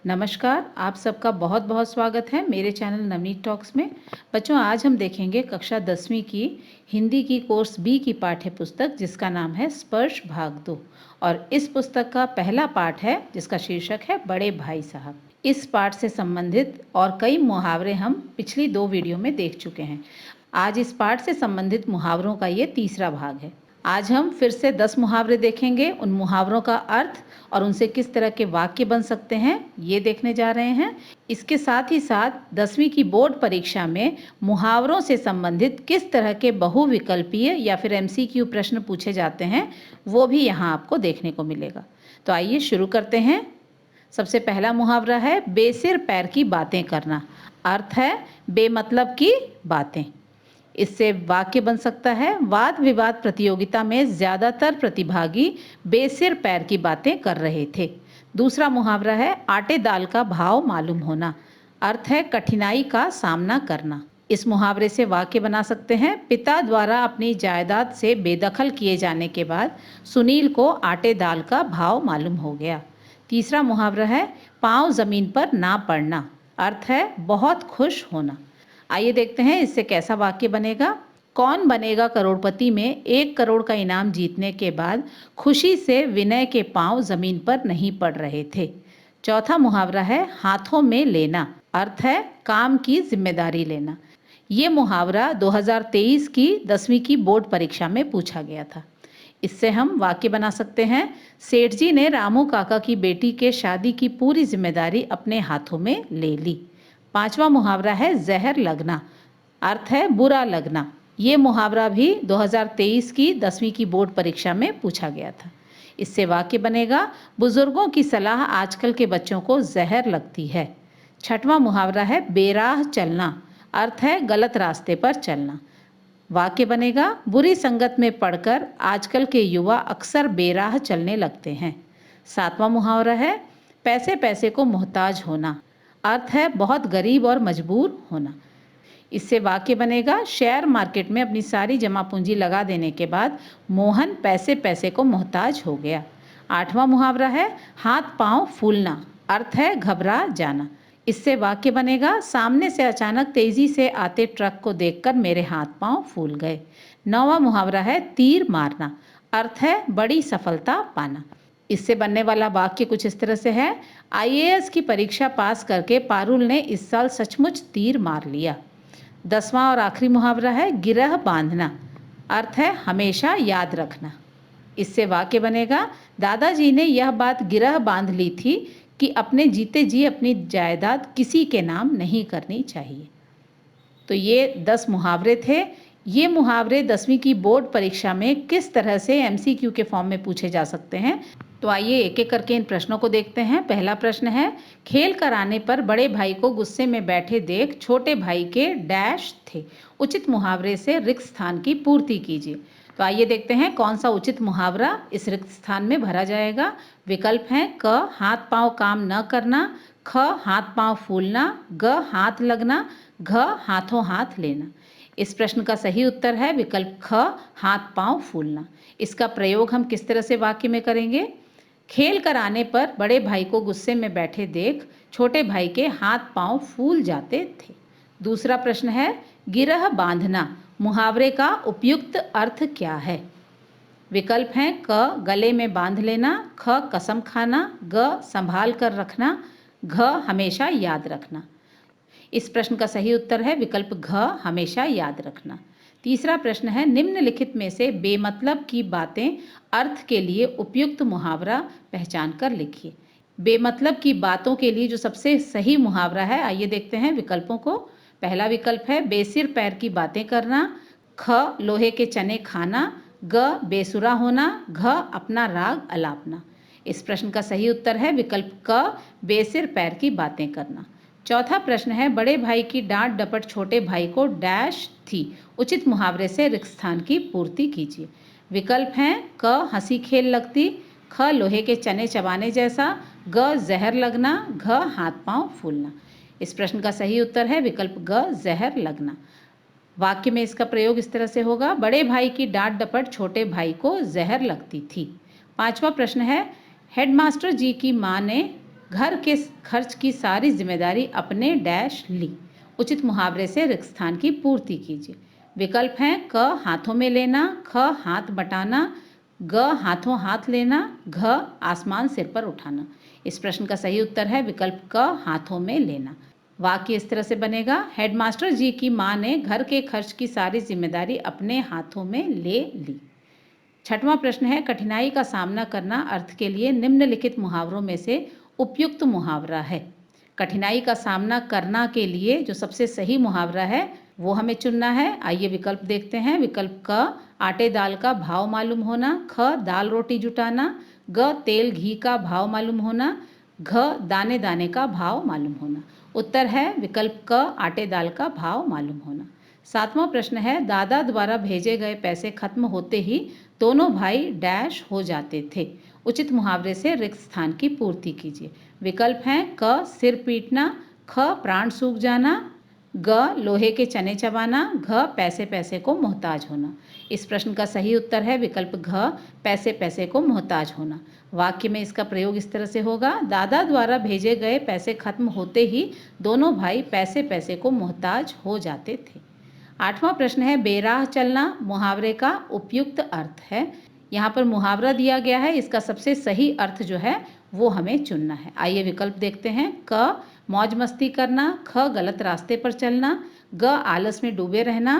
नमस्कार, आप सबका बहुत बहुत स्वागत है मेरे चैनल नवनीत टॉक्स में। बच्चों, आज हम देखेंगे कक्षा 10वीं की हिंदी की कोर्स बी की पाठ्य पुस्तक जिसका नाम है स्पर्श भाग 2। और इस पुस्तक का पहला पाठ है जिसका शीर्षक है बड़े भाई साहब। इस पाठ से संबंधित और कई मुहावरे हम पिछली 2 वीडियो में देख चुके हैं। आज इस पाठ से संबंधित मुहावरों का ये तीसरा भाग है। आज हम फिर से 10 मुहावरे देखेंगे। उन मुहावरों का अर्थ और उनसे किस तरह के वाक्य बन सकते हैं ये देखने जा रहे हैं। इसके साथ ही साथ 10वीं की बोर्ड परीक्षा में मुहावरों से संबंधित किस तरह के बहुविकल्पीय या फिर एमसीक्यू प्रश्न पूछे जाते हैं वो भी यहाँ आपको देखने को मिलेगा। तो आइए शुरू करते हैं। सबसे पहला मुहावरा है बेसिर पैर की बातें करना। अर्थ है बेमतलब की बातें। इससे वाक्य बन सकता है वाद विवाद प्रतियोगिता में ज़्यादातर प्रतिभागी बेसिर पैर की बातें कर रहे थे। दूसरा मुहावरा है आटे दाल का भाव मालूम होना। अर्थ है कठिनाई का सामना करना। इस मुहावरे से वाक्य बना सकते हैं पिता द्वारा अपनी जायदाद से बेदखल किए जाने के बाद सुनील को आटे दाल का भाव मालूम हो गया। तीसरा मुहावरा है पाँव ज़मीन पर ना पड़ना। अर्थ है बहुत खुश होना। आइए देखते हैं इससे कैसा वाक्य बनेगा। कौन बनेगा करोड़पति में 1 करोड़ का इनाम जीतने के बाद खुशी से विनय के पांव जमीन पर नहीं पड़ रहे थे। चौथा मुहावरा है हाथों में लेना। अर्थ है काम की जिम्मेदारी लेना। ये मुहावरा 2023 की 10वीं की बोर्ड परीक्षा में पूछा गया था। इससे हम वाक्य बना सकते हैं सेठ जी ने रामू काका की बेटी के शादी की पूरी जिम्मेदारी अपने हाथों में ले ली। पांचवा मुहावरा है जहर लगना। अर्थ है बुरा लगना। ये मुहावरा भी 2023 की 10वीं की बोर्ड परीक्षा में पूछा गया था। इससे वाक्य बनेगा बुजुर्गों की सलाह आजकल के बच्चों को जहर लगती है। छठवां मुहावरा है बेराह चलना। अर्थ है गलत रास्ते पर चलना। वाक्य बनेगा बुरी संगत में पड़कर आजकल के युवा अक्सर बेराह चलने लगते हैं। सातवां मुहावरा है पैसे पैसे को मोहताज होना। अर्थ है बहुत गरीब और मजबूर होना। इससे वाक्य बनेगा शेयर मार्केट में अपनी सारी जमा पूंजी लगा देने के बाद मोहन पैसे पैसे को मोहताज हो गया। आठवां मुहावरा है हाथ पांव फूलना। अर्थ है घबरा जाना। इससे वाक्य बनेगा सामने से अचानक तेजी से आते ट्रक को देखकर मेरे हाथ पांव फूल गए। नौवां मुहावरा है तीर मारना। अर्थ है बड़ी सफलता पाना। इससे बनने वाला वाक्य कुछ इस तरह से है आईएएस की परीक्षा पास करके पारुल ने इस साल सचमुच तीर मार लिया। 10वां और आखिरी मुहावरा है गिरह बांधना। अर्थ है हमेशा याद रखना। इससे वाक्य बनेगा दादाजी ने यह बात गिरह बांध ली थी कि अपने जीते जी अपनी जायदाद किसी के नाम नहीं करनी चाहिए। तो ये 10 मुहावरे थे। ये मुहावरे 10वीं की बोर्ड परीक्षा में किस तरह से एमसीक्यू के फॉर्म में पूछे जा सकते हैं। तो आइए एक एक करके इन प्रश्नों को देखते हैं। पहला प्रश्न है खेल कराने पर बड़े भाई को गुस्से में बैठे देख छोटे भाई के डैश थे। उचित मुहावरे से रिक्त स्थान की पूर्ति कीजिए। तो आइए देखते हैं कौन सा उचित मुहावरा इस रिक्त स्थान में भरा जाएगा। विकल्प हैं क हाथ पांव काम न करना, ख हाथ पांव फूलना, ग हाथ लगना, घ हाथों हाथ लेना। इस प्रश्न का सही उत्तर है विकल्प ख हाथ पांव फूलना। इसका प्रयोग हम किस तरह से वाक्य में करेंगे। खेल कराने पर बड़े भाई को गुस्से में बैठे देख छोटे भाई के हाथ पांव फूल जाते थे। दूसरा प्रश्न है गिरह बांधना मुहावरे का उपयुक्त अर्थ क्या है। विकल्प हैं क गले में बांध लेना, ख कसम खाना, ग संभाल कर रखना, घ हमेशा याद रखना। इस प्रश्न का सही उत्तर है विकल्प घ हमेशा याद रखना। तीसरा प्रश्न है निम्नलिखित में से बेमतलब की बातें अर्थ के लिए उपयुक्त मुहावरा पहचान कर लिखिए। बेमतलब की बातों के लिए जो सबसे सही मुहावरा है आइए देखते हैं विकल्पों को। पहला विकल्प है बेसिर पैर की बातें करना, ख लोहे के चने खाना, ग बेसुरा होना, घ अपना राग अलापना। इस प्रश्न का सही उत्तर है विकल्प क बेसिर पैर की बातें करना। चौथा प्रश्न है बड़े भाई की डांट डपट छोटे भाई को डैश थी। उचित मुहावरे से रिक्त स्थान की पूर्ति कीजिए। विकल्प हैं क हंसी खेल लगती, ख लोहे के चने चबाने जैसा, ग जहर लगना, घ हाथ पांव फूलना। इस प्रश्न का सही उत्तर है विकल्प ग जहर लगना। वाक्य में इसका प्रयोग इस तरह से होगा बड़े भाई की डांट डपट छोटे भाई को जहर लगती थी। पांचवा प्रश्न है हेडमास्टर जी की माँ ने घर के खर्च की सारी जिम्मेदारी अपने डैश ली। उचित मुहावरे से रिक्त स्थान की पूर्ति कीजिए। विकल्प हैं क हाथों में लेना, ख हाथ बटाना, ग हाथों हाथ लेना, घ आसमान सिर पर उठाना। इस प्रश्न का सही उत्तर है विकल्प क हाथों में लेना। वाक्य इस तरह से बनेगा, हेडमास्टर जी की माँ ने घर के खर्च की सारी जिम्मेदारी अपने हाथों में ले ली। छठवां प्रश्न है, कठिनाई का सामना करना अर्थ के लिए निम्नलिखित मुहावरों में से उपयुक्त मुहावरा है। कठिनाई का सामना करना के लिए जो सबसे सही मुहावरा है वो हमें चुनना है। आइए विकल्प देखते हैं। विकल्प क आटे दाल का भाव मालूम होना, ख दाल रोटी जुटाना, ग तेल घी का भाव मालूम होना, घ दाने दाने का भाव मालूम होना। उत्तर है विकल्प क आटे दाल का भाव मालूम होना। सातवां प्रश्न है, दादा द्वारा भेजे गए पैसे खत्म होते ही दोनों भाई डैश हो जाते थे। उचित मुहावरे से रिक्त स्थान की पूर्ति कीजिए। विकल्प हैं क सिर पीटना, ख प्राण सूख जाना, ग लोहे के चने चबाना, घ पैसे पैसे को मोहताज होना। इस प्रश्न का सही उत्तर है विकल्प घ पैसे पैसे को मोहताज होना। वाक्य में इसका प्रयोग इस तरह से होगा, दादा द्वारा भेजे गए पैसे खत्म होते ही दोनों भाई पैसे पैसे को मोहताज हो जाते थे। आठवां प्रश्न है, बेराह चलना मुहावरे का उपयुक्त अर्थ है। यहाँ पर मुहावरा दिया गया है, इसका सबसे सही अर्थ जो है वो हमें चुनना है। आइए विकल्प देखते हैं। क मौज मस्ती करना, ख गलत रास्ते पर चलना, ग आलस में डूबे रहना,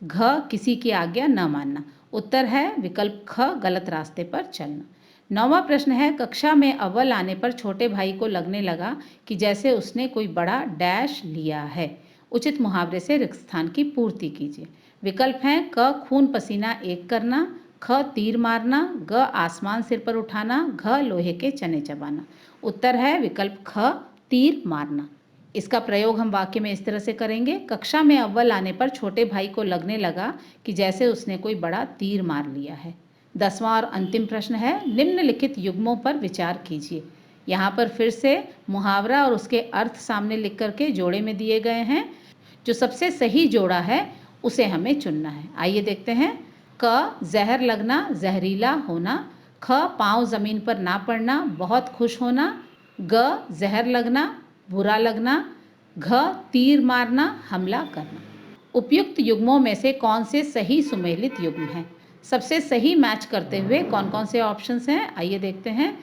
घ किसी की आज्ञा न मानना। उत्तर है विकल्प ख गलत रास्ते पर चलना। नौवां प्रश्न है, कक्षा में अव्वल आने पर छोटे भाई को लगने लगा कि जैसे उसने कोई बड़ा डैश लिया है। उचित मुहावरे से रिक्त स्थान की पूर्ति कीजिए। विकल्प हैं क खून पसीना एक करना, ख तीर मारना, ग आसमान सिर पर उठाना, घ लोहे के चने चबाना। उत्तर है विकल्प ख तीर मारना। इसका प्रयोग हम वाक्य में इस तरह से करेंगे, कक्षा में अव्वल आने पर छोटे भाई को लगने लगा कि जैसे उसने कोई बड़ा तीर मार लिया है। 10वां और अंतिम प्रश्न है, निम्नलिखित युग्मों पर विचार कीजिए। यहाँ पर फिर से मुहावरा और उसके अर्थ सामने लिख करके जोड़े में दिए गए हैं। जो सबसे सही जोड़ा है उसे हमें चुनना है। आइए देखते हैं। क जहर लगना जहरीला होना, ख पाँव ज़मीन पर ना पड़ना बहुत खुश होना, ग जहर लगना बुरा लगना, घ तीर मारना हमला करना। उपयुक्त युग्मों में से कौन से सही सुमेलित युग्म हैं? सबसे सही मैच करते हुए कौन कौन से ऑप्शंस हैं आइए देखते हैं।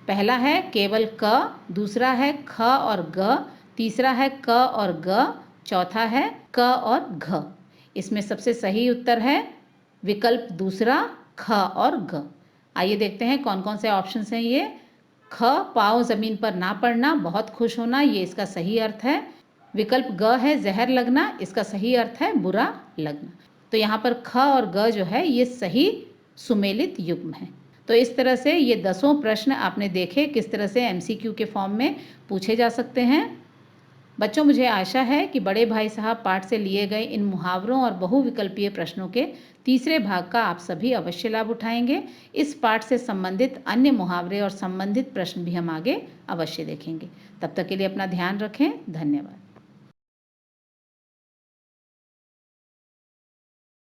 पहला है केवल क, दूसरा है ख और ग, तीसरा है क और ग, चौथा है क और घ। इसमें सबसे सही उत्तर है विकल्प दूसरा ख और ग। आइए देखते हैं कौन कौन से ऑप्शंस हैं ये। ख पाँव ज़मीन पर ना पड़ना बहुत खुश होना, ये इसका सही अर्थ है। विकल्प ग है जहर लगना, इसका सही अर्थ है बुरा लगना। तो यहाँ पर ख और ग जो है ये सही सुमेलित युग्म है। तो इस तरह से ये 10 प्रश्न आपने देखे किस तरह से एमसीक्यू के फॉर्म में पूछे जा सकते हैं। बच्चों, मुझे आशा है कि बड़े भाई साहब पाठ से लिए गए इन मुहावरों और बहुविकल्पीय प्रश्नों के तीसरे भाग का आप सभी अवश्य लाभ उठाएंगे। इस पाठ से संबंधित अन्य मुहावरे और संबंधित प्रश्न भी हम आगे अवश्य देखेंगे। तब तक के लिए अपना ध्यान रखें। धन्यवाद।